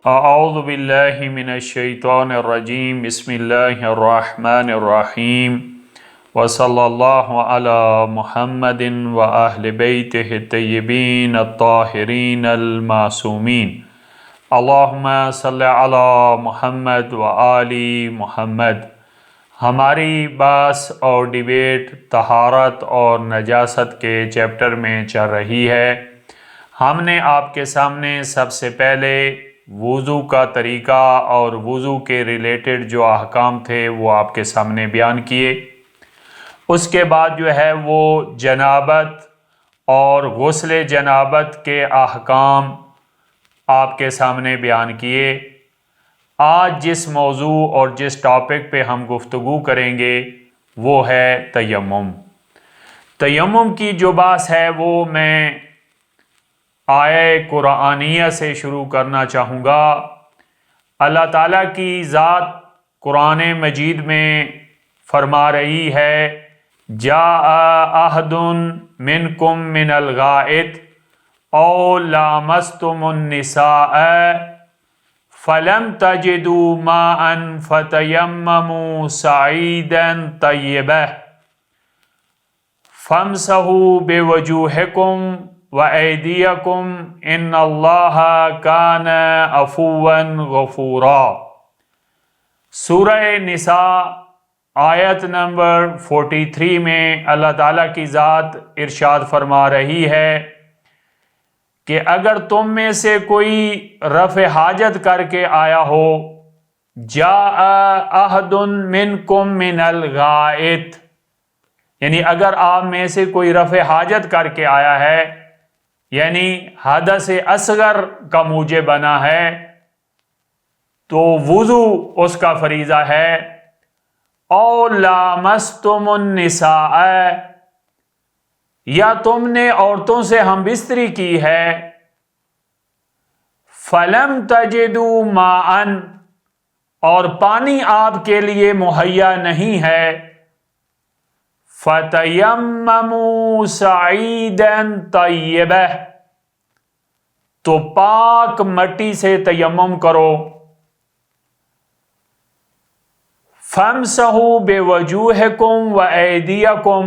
اعوذ باللہ من الشیطان الرجیم بسم اللہ الرحمن الرحیم وصلی اللہ علی محمد واہل بیتہ الطیبین الطاہرین المعصومین اللہم صلی علی محمد وآل محمد۔ ہماری بحث اور ڈیبیٹ طہارت اور نجاست کے چیپٹر میں چل رہی ہے۔ ہم نے آپ کے سامنے سب سے پہلے وضو کا طریقہ اور وضو کے ریلیٹڈ جو احکام تھے وہ آپ کے سامنے بیان کیے۔ اس کے بعد جو ہے وہ جنابت اور غسل جنابت کے احکام آپ کے سامنے بیان کیے۔ آج جس موضوع اور جس ٹاپک پہ ہم گفتگو کریں گے وہ ہے تیمم۔ تیمم کی جو بحث ہے وہ میں آیہ قرآنیہ سے شروع کرنا چاہوں گا۔ اللہ تعالیٰ کی ذات قرآن مجید میں فرما رہی ہے جاء احد منکم من الغائط او لامستم النساء فلم تجدوا ماء فتیمموا صعیدا طیبا فامسحوا بوجوہکم وَأَيْدِيَكُمْ إِنَّ اللَّهَ كَانَ عَفُوًّا غَفُورًا۔ سورہ نساء آیت نمبر 43 میں اللہ تعالیٰ کی ذات ارشاد فرما رہی ہے کہ اگر تم میں سے کوئی رفع حاجت کر کے آیا ہو، جاء احد منکم من الغائط، یعنی اگر آپ میں سے کوئی رفع حاجت کر کے آیا ہے، یعنی حدث اصغر کا موجب بنا ہے، تو وضو اس کا فریضہ ہے۔ او لامستم النساء، یا تم نے عورتوں سے ہم بستری کی ہے، فلم تجدوا ماء، اور پانی آپ کے لیے مہیا نہیں ہے، فَتَيَمَّمُوا صَعِيدًا طَيِّبًا، تو پاک مٹی سے تیمم کرو۔ فَامْسَحُوا بِوَجُوهِكُمْ وَأَيْدِيَكُمْ،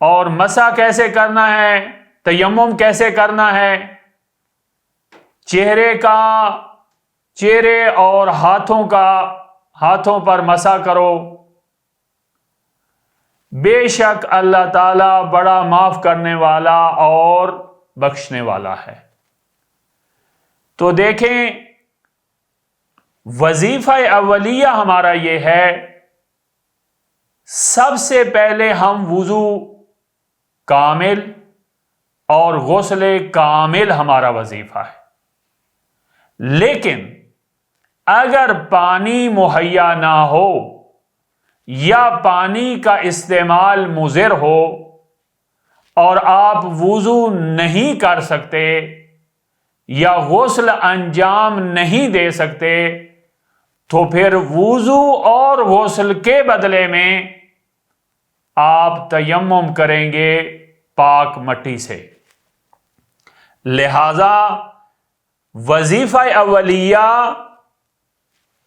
اور مسح کیسے کرنا ہے، تیمم کیسے کرنا ہے، چہرے اور ہاتھوں پر مسح کرو۔ بے شک اللہ تعالیٰ بڑا معاف کرنے والا اور بخشنے والا ہے۔ تو دیکھیں، وظیفہ اولیہ ہمارا یہ ہے، سب سے پہلے ہم وضو کامل اور غسل کامل ہمارا وظیفہ ہے۔ لیکن اگر پانی مہیا نہ ہو یا پانی کا استعمال مضر ہو اور آپ وضو نہیں کر سکتے یا غسل انجام نہیں دے سکتے، تو پھر وضو اور غسل کے بدلے میں آپ تیمم کریں گے پاک مٹی سے۔ لہذا وظیفہ اولیہ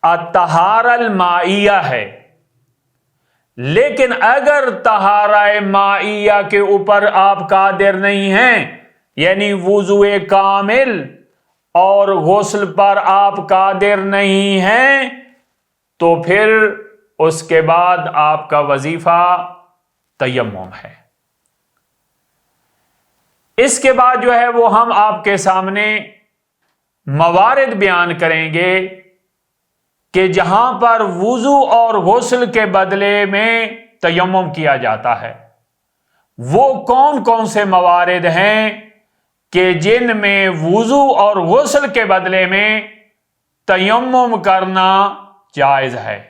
الطہارہ المائیہ ہے، لیکن اگر طہارہ مائیہ کے اوپر آپ قادر نہیں ہیں، یعنی وضو کامل اور غسل پر آپ قادر نہیں ہیں، تو پھر اس کے بعد آپ کا وظیفہ تیمم ہے۔ اس کے بعد جو ہے وہ ہم آپ کے سامنے موارد بیان کریں گے کہ جہاں پر وضو اور غسل کے بدلے میں تیمم کیا جاتا ہے، وہ کون کون سے موارد ہیں کہ جن میں وضو اور غسل کے بدلے میں تیمم کرنا جائز ہے۔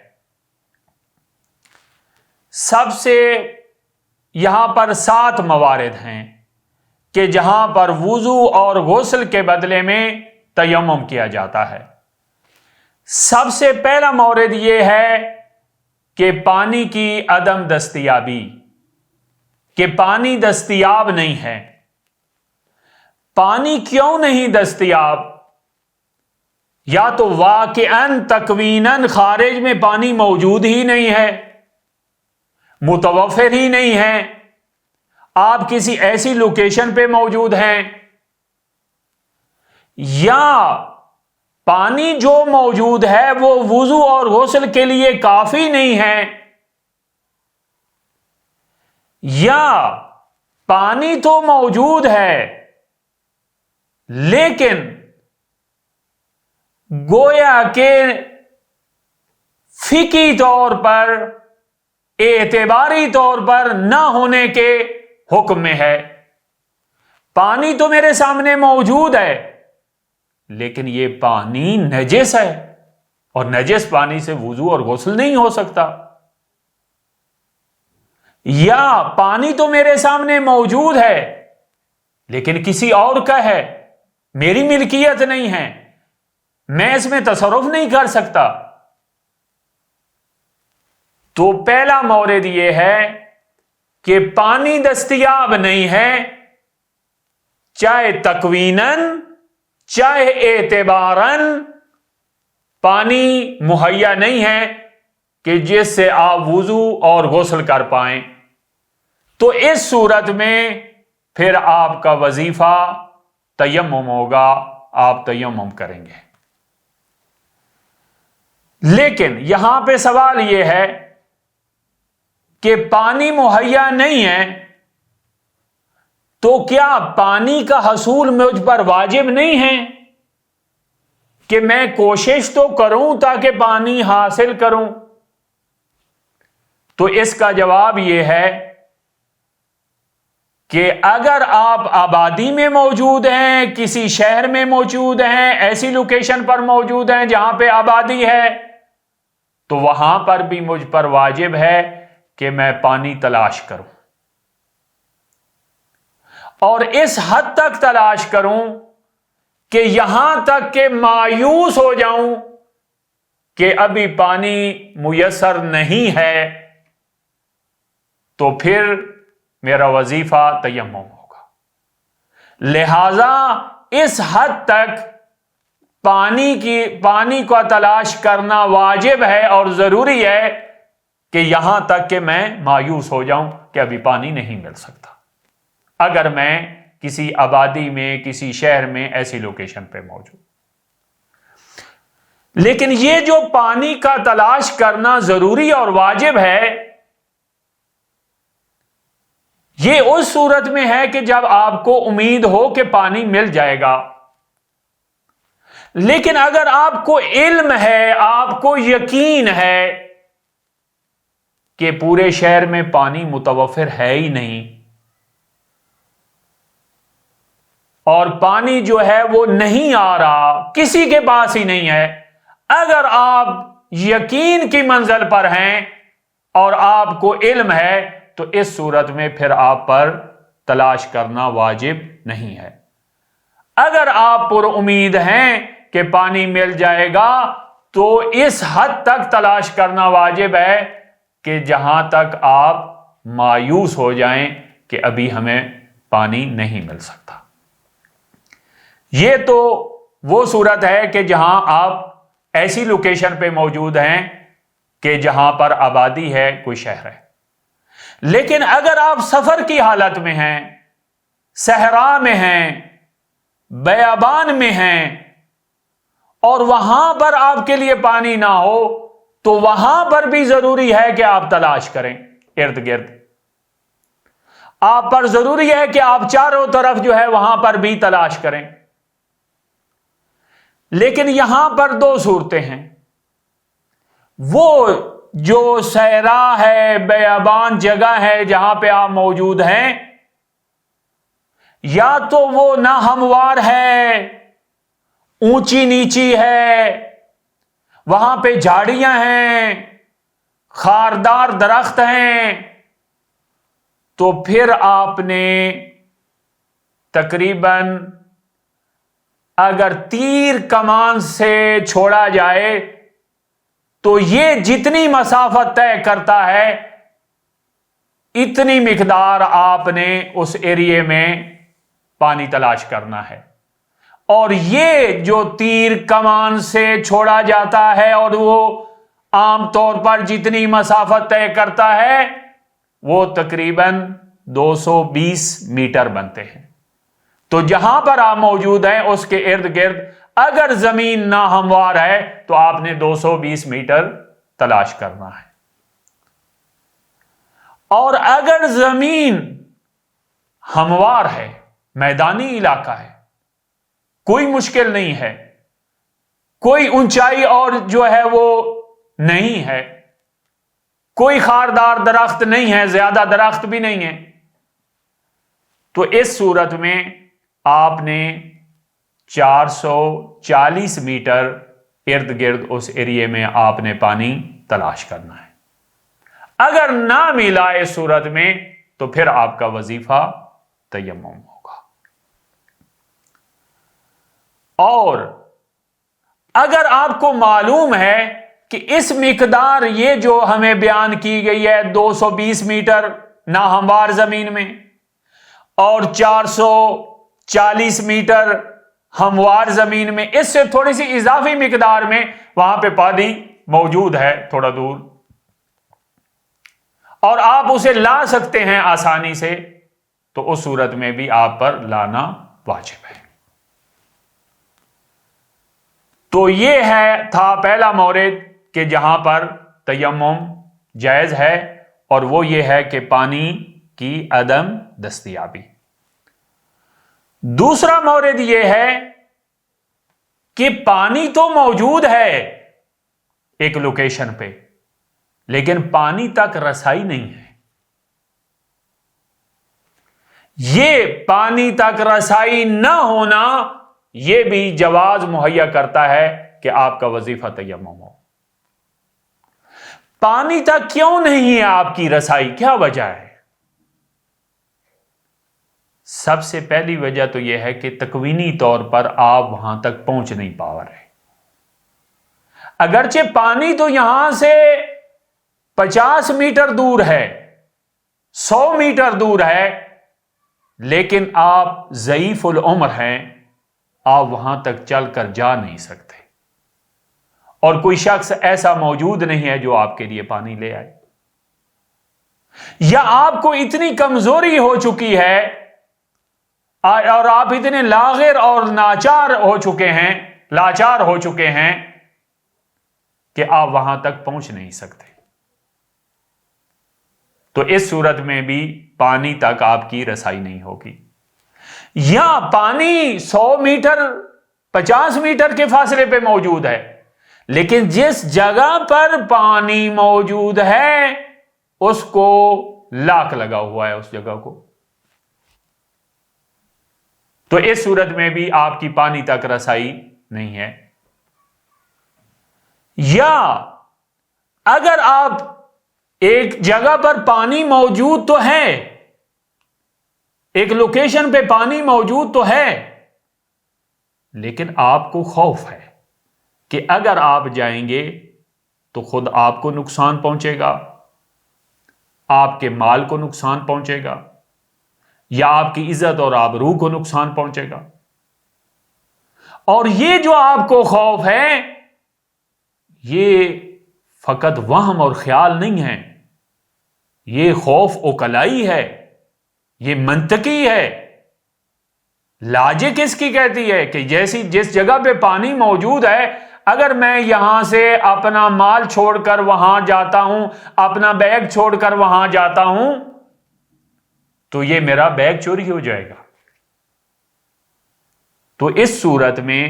سب سے یہاں پر 7 موارد ہیں کہ جہاں پر وضو اور غسل کے بدلے میں تیمم کیا جاتا ہے۔ سب سے پہلا مورد یہ ہے کہ پانی کی عدم دستیابی، کہ پانی دستیاب نہیں ہے۔ پانی کیوں نہیں دستیاب؟ یا تو واقعاً تکویناً خارج میں پانی موجود ہی نہیں ہے، متوفر ہی نہیں ہے، آپ کسی ایسی لوکیشن پہ موجود ہیں، یا پانی جو موجود ہے وہ وضو اور غسل کے لیے کافی نہیں ہے، یا پانی تو موجود ہے لیکن گویا کہ فقہی طور پر، اعتباری طور پر نہ ہونے کے حکم میں ہے۔ پانی تو میرے سامنے موجود ہے لیکن یہ پانی نجس ہے، اور نجس پانی سے وضو اور غسل نہیں ہو سکتا۔ یا پانی تو میرے سامنے موجود ہے لیکن کسی اور کا ہے، میری ملکیت نہیں ہے، میں اس میں تصرف نہیں کر سکتا۔ تو پہلا مورد یہ ہے کہ پانی دستیاب نہیں ہے، چاہے تکویناً چاہے اعتباراً پانی مہیا نہیں ہے کہ جس سے آپ وضو اور غسل کر پائیں۔ تو اس صورت میں پھر آپ کا وظیفہ تیمم ہوگا، آپ تیمم کریں گے۔ لیکن یہاں پہ سوال یہ ہے کہ پانی مہیا نہیں ہے تو کیا پانی کا حصول مجھ پر واجب نہیں ہے کہ میں کوشش تو کروں تاکہ پانی حاصل کروں؟ تو اس کا جواب یہ ہے کہ اگر آپ آبادی میں موجود ہیں، کسی شہر میں موجود ہیں، ایسی لوکیشن پر موجود ہیں جہاں پہ آبادی ہے، تو وہاں پر بھی مجھ پر واجب ہے کہ میں پانی تلاش کروں، اور اس حد تک تلاش کروں کہ یہاں تک کہ مایوس ہو جاؤں کہ ابھی پانی میسر نہیں ہے، تو پھر میرا وظیفہ تیمم ہوگا۔ لہذا اس حد تک پانی کا تلاش کرنا واجب ہے اور ضروری ہے کہ یہاں تک کہ میں مایوس ہو جاؤں کہ ابھی پانی نہیں مل سکتا، اگر میں کسی آبادی میں، کسی شہر میں ایسی لوکیشن پہ موجود۔ لیکن یہ جو پانی کا تلاش کرنا ضروری اور واجب ہے، یہ اس صورت میں ہے کہ جب آپ کو امید ہو کہ پانی مل جائے گا۔ لیکن اگر آپ کو علم ہے، آپ کو یقین ہے کہ پورے شہر میں پانی متوفر ہے ہی نہیں، اور پانی جو ہے وہ نہیں آ رہا، کسی کے پاس ہی نہیں ہے، اگر آپ یقین کی منزل پر ہیں اور آپ کو علم ہے تو اس صورت میں پھر آپ پر تلاش کرنا واجب نہیں ہے۔ اگر آپ پر امید ہیں کہ پانی مل جائے گا تو اس حد تک تلاش کرنا واجب ہے کہ جہاں تک آپ مایوس ہو جائیں کہ ابھی ہمیں پانی نہیں مل سکتا۔ یہ تو وہ صورت ہے کہ جہاں آپ ایسی لوکیشن پہ موجود ہیں کہ جہاں پر آبادی ہے، کوئی شہر ہے۔ لیکن اگر آپ سفر کی حالت میں ہیں، صحرا میں ہیں، بیابان میں ہیں، اور وہاں پر آپ کے لیے پانی نہ ہو، تو وہاں پر بھی ضروری ہے کہ آپ تلاش کریں ارد گرد۔ آپ پر ضروری ہے کہ آپ چاروں طرف جو ہے وہاں پر بھی تلاش کریں۔ لیکن یہاں پر دو صورتیں ہیں، وہ جو صحرا ہے، بیابان جگہ ہے جہاں پہ آپ موجود ہیں، یا تو وہ ناہموار ہے، اونچی نیچی ہے، وہاں پہ جھاڑیاں ہیں، خاردار درخت ہیں، تو پھر آپ نے تقریباً اگر تیر کمان سے چھوڑا جائے تو یہ جتنی مسافت طے کرتا ہے اتنی مقدار آپ نے اس ایریے میں پانی تلاش کرنا ہے، اور یہ جو تیر کمان سے چھوڑا جاتا ہے اور وہ عام طور پر جتنی مسافت طے کرتا ہے وہ تقریباً 220 میٹر بنتے ہیں. تو جہاں پر آپ موجود ہیں اس کے ارد گرد اگر زمین ناہموار ہے تو آپ نے 220 میٹر تلاش کرنا ہے. اور اگر زمین ہموار ہے، میدانی علاقہ ہے، کوئی مشکل نہیں ہے، کوئی اونچائی اور جو ہے وہ نہیں ہے، کوئی خاردار درخت نہیں ہے، زیادہ درخت بھی نہیں ہے، تو اس صورت میں آپ نے 440 میٹر ارد گرد اس ایریے میں آپ نے پانی تلاش کرنا ہے. اگر نہ ملا اس صورت میں تو پھر آپ کا وظیفہ تیمم ہوگا. اور اگر آپ کو معلوم ہے کہ اس مقدار یہ جو ہمیں بیان کی گئی ہے 220 میٹر ناہموار زمین میں اور 440 میٹر ہموار زمین میں، اس سے تھوڑی سی اضافی مقدار میں وہاں پہ پانی موجود ہے تھوڑا دور، اور آپ اسے لا سکتے ہیں آسانی سے، تو اس صورت میں بھی آپ پر لانا واجب ہے. تو یہ تھا پہلا مورد کہ جہاں پر تیمم جائز ہے، اور وہ یہ ہے کہ پانی کی عدم دستیابی. دوسرا مورد یہ ہے کہ پانی تو موجود ہے ایک لوکیشن پہ، لیکن پانی تک رسائی نہیں ہے. یہ پانی تک رسائی نہ ہونا یہ بھی جواز مہیا کرتا ہے کہ آپ کا وظیفہ تیمم ہو. پانی تک کیوں نہیں ہے آپ کی رسائی، کیا وجہ ہے؟ سب سے پہلی وجہ تو یہ ہے کہ تکوینی طور پر آپ وہاں تک پہنچ نہیں پا رہے. اگرچہ پانی تو یہاں سے 50 میٹر دور ہے، 100 میٹر دور ہے، لیکن آپ ضعیف العمر ہیں، آپ وہاں تک چل کر جا نہیں سکتے، اور کوئی شخص ایسا موجود نہیں ہے جو آپ کے لیے پانی لے آئے. یا آپ کو اتنی کمزوری ہو چکی ہے اور آپ اتنے لاغر اور لاچار ہو چکے ہیں کہ آپ وہاں تک پہنچ نہیں سکتے. تو اس صورت میں بھی پانی تک آپ کی رسائی نہیں ہوگی. یا پانی 100 میٹر 50 میٹر کے فاصلے پہ موجود ہے، لیکن جس جگہ پر پانی موجود ہے اس کو لاک لگا ہوا ہے اس جگہ کو، تو اس صورت میں بھی آپ کی پانی تک رسائی نہیں ہے. یا اگر آپ ایک جگہ پر پانی موجود تو ہے، ایک لوکیشن پہ پانی موجود تو ہے، لیکن آپ کو خوف ہے کہ اگر آپ جائیں گے تو خود آپ کو نقصان پہنچے گا، آپ کے مال کو نقصان پہنچے گا، یا آپ کی عزت اور آبرو کو نقصان پہنچے گا. اور یہ جو آپ کو خوف ہے یہ فقط وہم اور خیال نہیں ہے، یہ خوف عقلائی ہے، یہ منطقی ہے. لاجک اس کی کہتی ہے کہ جس جگہ پہ پانی موجود ہے، اگر میں یہاں سے اپنا مال چھوڑ کر وہاں جاتا ہوں، اپنا بیگ چھوڑ کر وہاں جاتا ہوں، تو یہ میرا بیگ چوری ہو جائے گا. تو اس صورت میں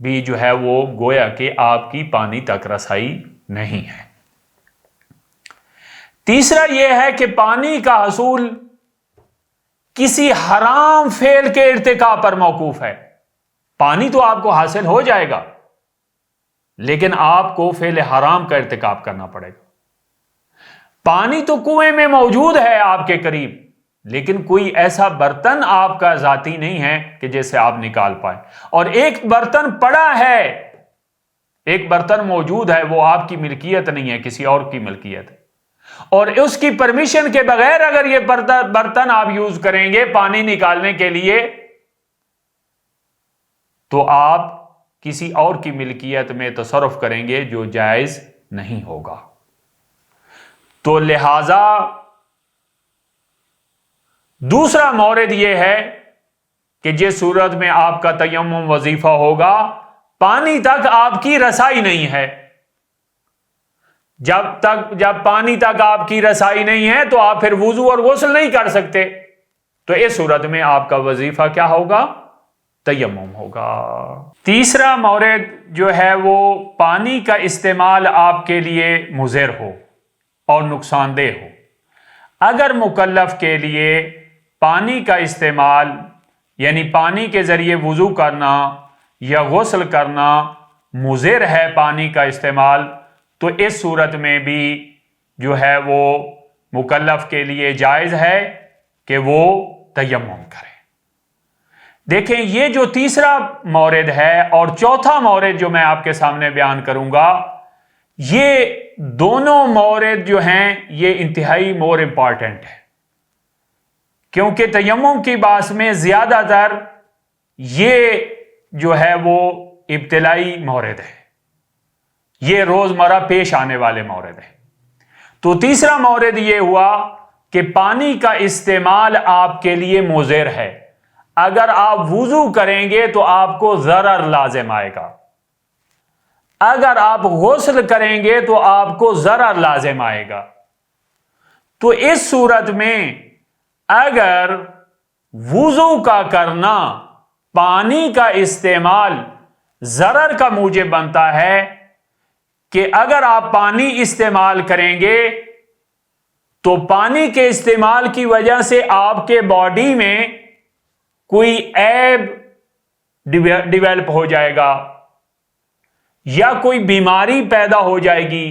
بھی جو ہے وہ گویا کہ آپ کی پانی تک رسائی نہیں ہے. تیسرا یہ ہے کہ پانی کا حصول کسی حرام فعل کے ارتکاب پر موقوف ہے. پانی تو آپ کو حاصل ہو جائے گا، لیکن آپ کو فعل حرام کا ارتکاب کرنا پڑے گا. پانی تو کنویں میں موجود ہے آپ کے قریب، لیکن کوئی ایسا برتن آپ کا ذاتی نہیں ہے کہ جیسے آپ نکال پائیں. اور ایک برتن پڑا ہے، ایک برتن موجود ہے، وہ آپ کی ملکیت نہیں ہے، کسی اور کی ملکیت ہے، اور اس کی پرمیشن کے بغیر اگر یہ برتن آپ یوز کریں گے پانی نکالنے کے لیے تو آپ کسی اور کی ملکیت میں تصرف کریں گے جو جائز نہیں ہوگا۔ تو لہذا دوسرا مورد یہ ہے کہ جس صورت میں آپ کا تیمم وظیفہ ہوگا، پانی تک آپ کی رسائی نہیں ہے۔ جب پانی تک آپ کی رسائی نہیں ہے تو آپ پھر وضو اور غسل نہیں کر سکتے، تو اس صورت میں آپ کا وظیفہ کیا ہوگا؟ تیمم ہوگا۔ تیسرا مورد جو ہے وہ پانی کا استعمال آپ کے لیے مضر ہو اور نقصان دہ ہو۔ اگر مکلف کے لیے پانی کا استعمال یعنی پانی کے ذریعے وضو کرنا یا غسل کرنا مضر ہے پانی کا استعمال، تو اس صورت میں بھی جو ہے وہ مکلف کے لیے جائز ہے کہ وہ تیمم کرے۔ دیکھیں، یہ جو تیسرا مورد ہے اور چوتھا مورد جو میں آپ کے سامنے بیان کروں گا، یہ دونوں مورد جو ہیں یہ انتہائی مور امپارٹنٹ ہے، کیونکہ تیمم کی بات میں زیادہ تر یہ جو ہے وہ ابتدائی مورد ہے، یہ روزمرہ پیش آنے والے مورد ہیں۔ تو تیسرا مورد یہ ہوا کہ پانی کا استعمال آپ کے لیے مضر ہے۔ اگر آپ وضو کریں گے تو آپ کو ضرر لازم آئے گا، اگر آپ غسل کریں گے تو آپ کو ضرر لازم آئے گا۔ تو اس صورت میں اگر وضو کا کرنا، پانی کا استعمال ضرر کا موجب بنتا ہے کہ اگر آپ پانی استعمال کریں گے تو پانی کے استعمال کی وجہ سے آپ کے باڈی میں کوئی عیب ڈیویلپ ہو جائے گا یا کوئی بیماری پیدا ہو جائے گی،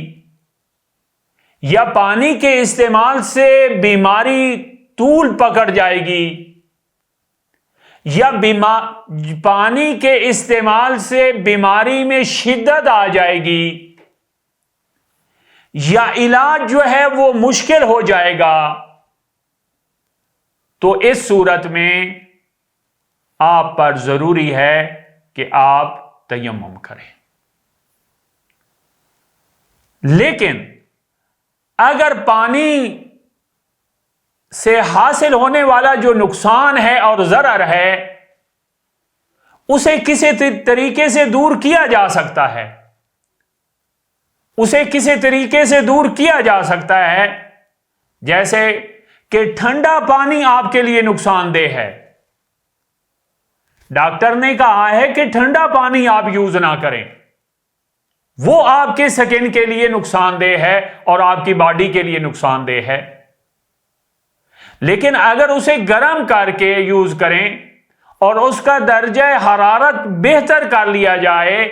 یا پانی کے استعمال سے بیماری طول پکڑ جائے گی، یا پانی کے استعمال سے بیماری میں شدت آ جائے گی، یا علاج جو ہے وہ مشکل ہو جائے گا، تو اس صورت میں آپ پر ضروری ہے کہ آپ تیمم کریں۔ لیکن اگر پانی سے حاصل ہونے والا جو نقصان ہے اور ضرر ہے اسے کسی طریقے سے دور کیا جا سکتا ہے، اسے کسی طریقے سے دور کیا جا سکتا ہے، جیسے کہ ٹھنڈا پانی آپ کے لیے نقصان دہ ہے، ڈاکٹر نے کہا ہے کہ ٹھنڈا پانی آپ یوز نہ کریں، وہ آپ کے سکن کے لیے نقصان دہ ہے اور آپ کی باڈی کے لیے نقصان دہ ہے۔ لیکن اگر اسے گرم کر کے یوز کریں اور اس کا درجہ حرارت بہتر کر لیا جائے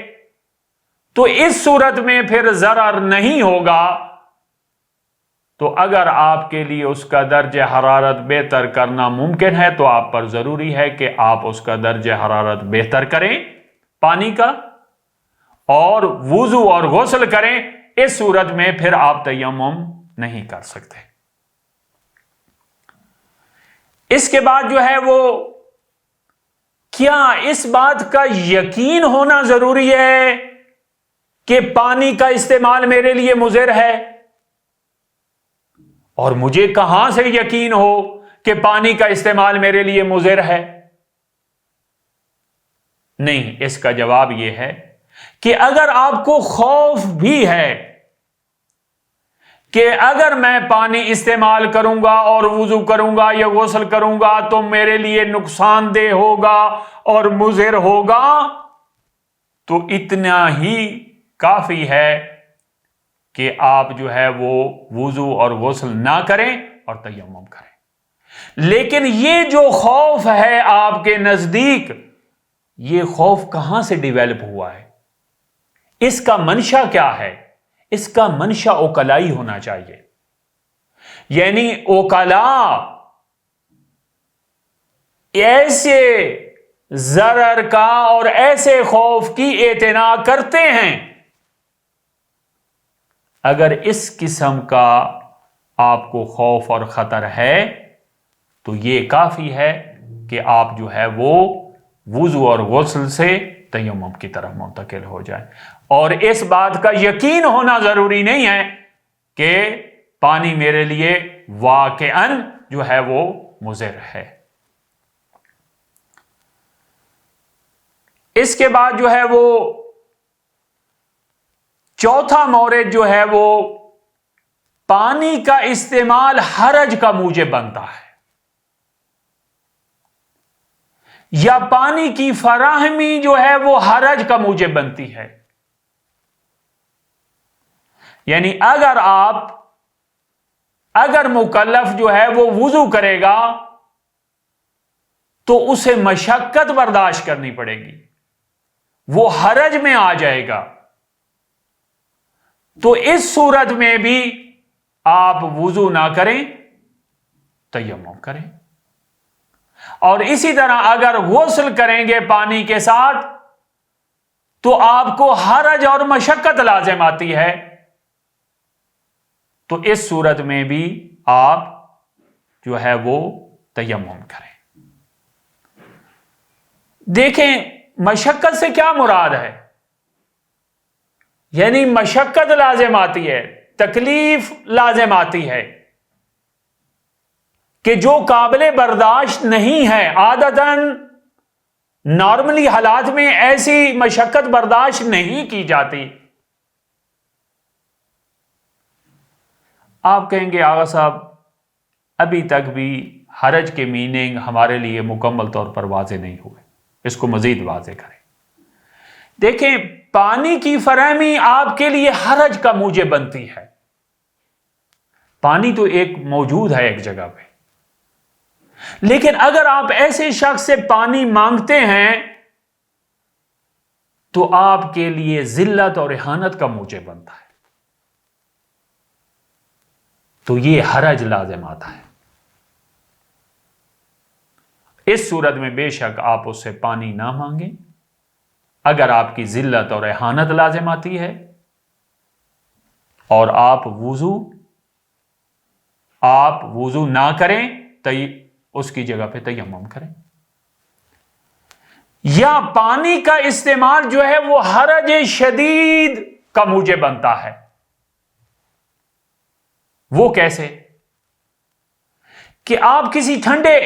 تو اس صورت میں پھر ضرر نہیں ہوگا۔ تو اگر آپ کے لیے اس کا درجہ حرارت بہتر کرنا ممکن ہے تو آپ پر ضروری ہے کہ آپ اس کا درجہ حرارت بہتر کریں پانی کا، اور وضو اور غسل کریں۔ اس صورت میں پھر آپ تیمم نہیں کر سکتے۔ اس کے بعد جو ہے وہ کیا اس بات کا یقین ہونا ضروری ہے کہ پانی کا استعمال میرے لیے مضر ہے؟ اور مجھے کہاں سے یقین ہو کہ پانی کا استعمال میرے لیے مضر ہے؟ نہیں، اس کا جواب یہ ہے کہ اگر آپ کو خوف بھی ہے کہ اگر میں پانی استعمال کروں گا اور وضو کروں گا یا غسل کروں گا تو میرے لیے نقصان دہ ہوگا اور مضر ہوگا، تو اتنا ہی کافی ہے کہ آپ جو ہے وہ وضو اور غسل نہ کریں اور تیمم کریں۔ لیکن یہ جو خوف ہے آپ کے نزدیک، یہ خوف کہاں سے ڈیویلپ ہوا ہے؟ اس کا منشا کیا ہے؟ اس کا منشا اوکلائی ہونا چاہیے، یعنی اوکلا ایسے ضرر کا اور ایسے خوف کی اعتنا کرتے ہیں۔ اگر اس قسم کا آپ کو خوف اور خطر ہے تو یہ کافی ہے کہ آپ جو ہے وہ وضو اور غسل سے تیمم کی طرف منتقل ہو جائے. اور اس بات کا یقین ہونا ضروری نہیں ہے کہ پانی میرے لیے واقعاً جو ہے وہ مضر ہے. اس کے بعد جو ہے وہ چوتھا مورد جو ہے وہ پانی کا استعمال حرج کا موجب بنتا ہے، یا پانی کی فراہمی جو ہے وہ حرج کا موجب بنتی ہے. یعنی اگر مکلف جو ہے وہ وضو کرے گا تو اسے مشقت برداشت کرنی پڑے گی، وہ حرج میں آ جائے گا. تو اس صورت میں بھی آپ وضو نہ کریں، تیمم کریں. اور اسی طرح اگر غسل کریں گے پانی کے ساتھ تو آپ کو حرج اور مشقت لازم آتی ہے، تو اس صورت میں بھی آپ جو ہے وہ تیمم کریں. دیکھیں مشقت سے کیا مراد ہے، یعنی مشقت لازم آتی ہے، تکلیف لازم آتی ہے کہ جو قابل برداشت نہیں ہے. عادتاً نارملی حالات میں ایسی مشقت برداشت نہیں کی جاتی. آپ کہیں گے آغا صاحب ابھی تک بھی حرج کے میننگ ہمارے لیے مکمل طور پر واضح نہیں ہوئے، اس کو مزید واضح کریں. دیکھیں پانی کی فراہمی آپ کے لیے حرج کا موجب بنتی ہے. پانی تو ایک موجود ہے ایک جگہ پہ، لیکن اگر آپ ایسے شخص سے پانی مانگتے ہیں تو آپ کے لیے ذلت اور اہانت کا موجب بنتا ہے، تو یہ حرج لازم آتا ہے. اس صورت میں بے شک آپ اس سے پانی نہ مانگیں. اگر آپ کی ذلت اور اہانت لازم آتی ہے اور آپ وضو نہ کریں تو اس کی جگہ پہ تیمم کریں. یا پانی کا استعمال جو ہے وہ حرج شدید کا موجب بنتا ہے. وہ کیسے؟ کہ آپ کسی ٹھنڈے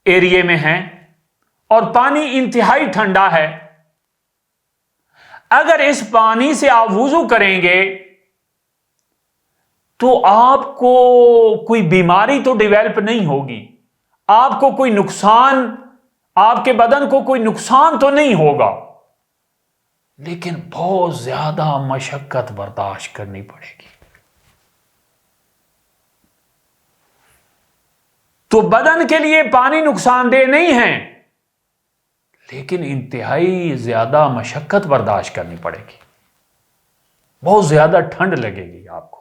ایریے میں ہیں اور پانی انتہائی ٹھنڈا ہے. اگر اس پانی سے آپ وضو کریں گے تو آپ کو کوئی بیماری تو ڈیولپ نہیں ہوگی، آپ کو کوئی نقصان، آپ کے بدن کو کوئی نقصان تو نہیں ہوگا، لیکن بہت زیادہ مشقت برداشت کرنی پڑے گی. تو بدن کے لیے پانی نقصان دہ نہیں ہے، لیکن انتہائی زیادہ مشقت برداشت کرنی پڑے گی، بہت زیادہ ٹھنڈ لگے گی آپ کو.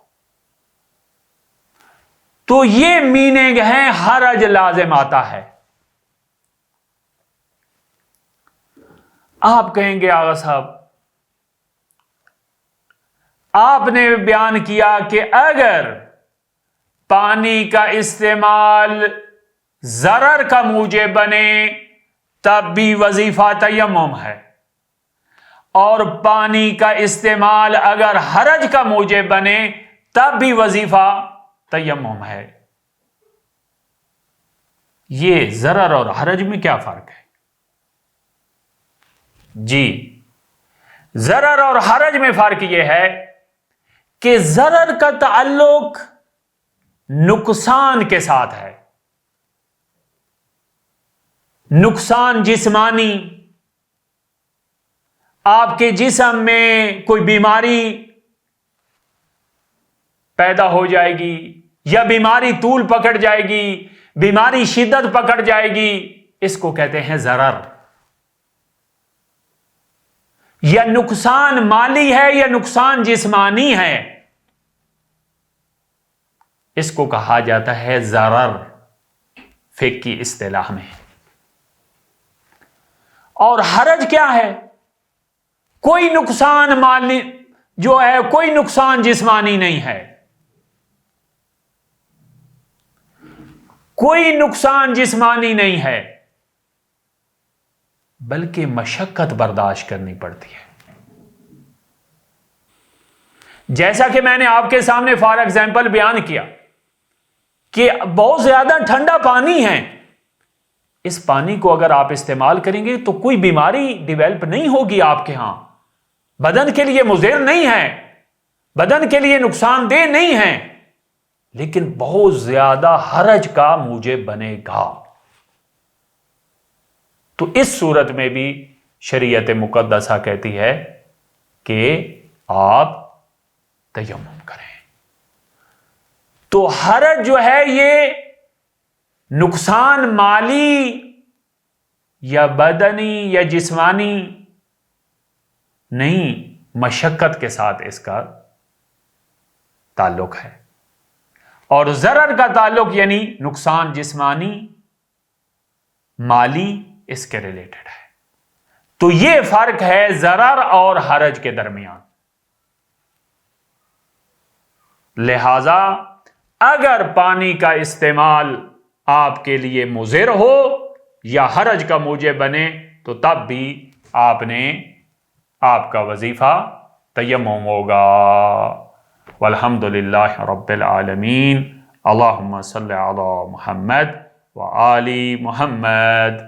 تو یہ میننگ ہے حرج لازم آتا ہے. آپ کہیں گے آغا صاحب آپ نے بیان کیا کہ اگر پانی کا استعمال ضرر کا موجب بنے تب بھی وظیفہ تیمم ہے، اور پانی کا استعمال اگر حرج کا موجب بنے تب بھی وظیفہ تیمم ہے. یہ ضرر اور حرج میں کیا فرق ہے؟ جی ضرر اور حرج میں فرق یہ ہے کہ ضرر کا تعلق نقصان کے ساتھ ہے، نقصان جسمانی، آپ کے جسم میں کوئی بیماری پیدا ہو جائے گی، یا بیماری طول پکڑ جائے گی، بیماری شدت پکڑ جائے گی، اس کو کہتے ہیں ضرر. یا نقصان مالی ہے یا نقصان جسمانی ہے، اس کو کہا جاتا ہے ضرر فقہ کی اصطلاح میں. اور حرج کیا ہے؟ کوئی نقصان مالی جو ہے، کوئی نقصان جسمانی نہیں ہے، کوئی نقصان جسمانی نہیں ہے، بلکہ مشقت برداشت کرنی پڑتی ہے. جیسا کہ میں نے آپ کے سامنے فار ایگزامپل بیان کیا کہ بہت زیادہ ٹھنڈا پانی ہے، اس پانی کو اگر آپ استعمال کریں گے تو کوئی بیماری ڈیویلپ نہیں ہوگی آپ کے ہاں، بدن کے لیے مضر نہیں ہے، بدن کے لیے نقصان دہ نہیں ہے، لیکن بہت زیادہ حرج کا موجب بنے گا. تو اس صورت میں بھی شریعت مقدسہ کہتی ہے کہ آپ تیمم کریں. تو حرج جو ہے یہ نقصان مالی یا بدنی یا جسمانی نہیں، مشقت کے ساتھ اس کا تعلق ہے. اور ضرر کا تعلق یعنی نقصان جسمانی مالی اس کے ریلیٹڈ ہے. تو یہ فرق ہے ضرر اور حرج کے درمیان. لہذا اگر پانی کا استعمال آپ کے لیے مضر ہو یا حرج کا موجب بنے تو تب بھی آپ کا وظیفہ تیمم ہوگا. والحمد للہ رب العالمین. اللہم صلی علی محمد وآل محمد.